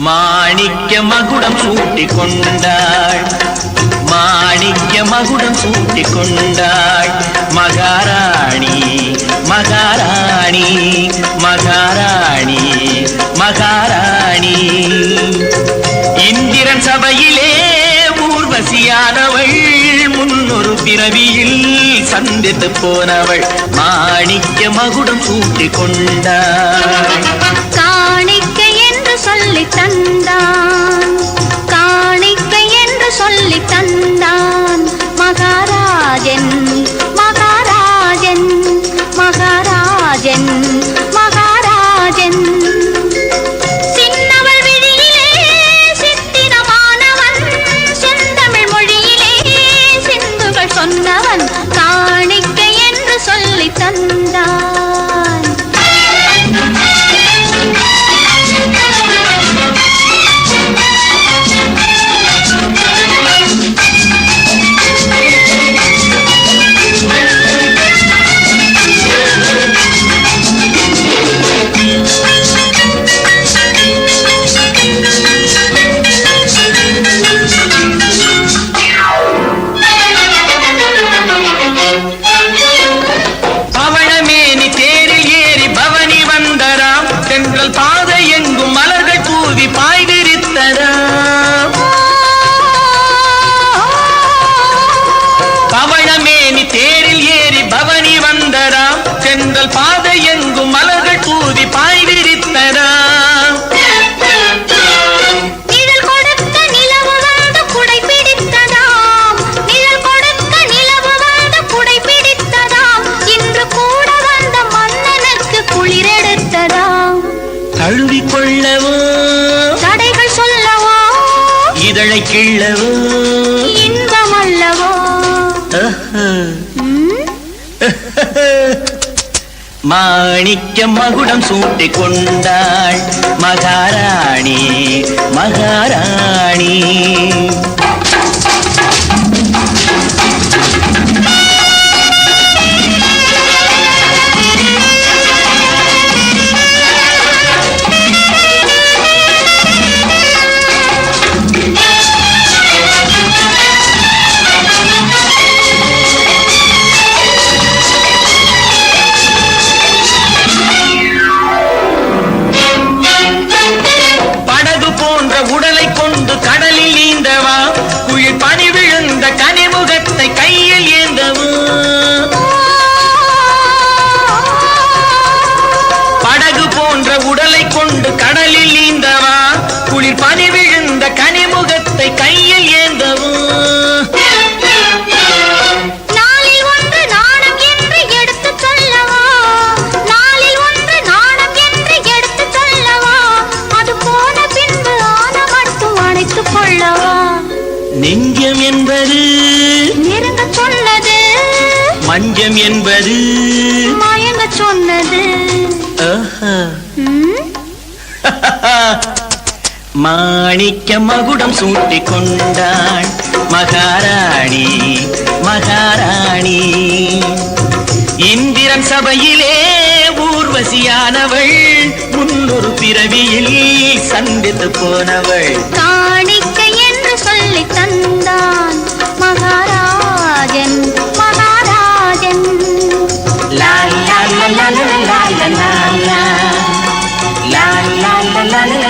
மாணிக்க மகுடம் சூட்டிக் கொண்டாள், மாணிக்க மகுடம் சூட்டிக் கொண்டாள். மகாராணி மகாராணி மகாராணி மகாராணி. இந்திரன் சபையிலே ஊர்வசியானவள், முன்னொரு பிறவியில் சந்தித்து போனவள். மாணிக்க மகுடம் சூட்டிக் கொண்டாள். காணிக்கை என்று சொல்லி தந்தான், காணிக்கை என்று சொல்லி தந்தான். மகாராஜன் மகாராஜன் மகாராஜன் மகாராஜன். சின்னவள் விழியிலே சித்திரமானவன், செந்தமிழ் மொழியிலே சிந்துகள் சொன்னவன். காணிக்கை என்று சொல்லி தந்தான். பாதை எங்கும் மலர்கள் தூவி பாய் விரித்ததாம். நிழல் கொடுத்த நிலவு வந்து குடை பிடித்ததாம், நிழல் கொடுத்த நிலவு வந்து குடை பிடித்ததாம். இன்று கூட வந்த மன்னனுக்கு குளிரெடுத்ததாம். தழுவி கொள்ளவோ தடைகள் சொல்லவோ, இதழை கிள்ளவோ இன்பம் அல்லவோ. மாணிக்க மகுடம் சூட்டிக் கொண்டாள். மகாராணி மகாராணி. உடலை கொண்டு கடலில் நீந்தவா, குளிர் பனி விழுந்த கனிமுகத்தை கையில் ஏந்தவா. படகு போன்ற உடலை கொண்டு கடலில் நீந்தவா, குளிர் பனி விழுந்த கனிமுகத்தை கையில் ஏந்தவா. நெஞ்சம் என்பது நெருங்க சொன்னது, மஞ்சம் என்பது மயங்க சொன்னது. மாணிக்க மகுடம் சூட்டிக் கொண்டாள். மகாராணி மகாராணி. இந்திரன் சபையிலே ஊர்வசியானவள், முன்னொரு பிறவியில் சந்தித்து போனவள். காணிக்கை என்று சொல்லி தந்தான். மகாராஜன் மகாராஜன். லா லா லா லா லா லா லா லா லா லா லா.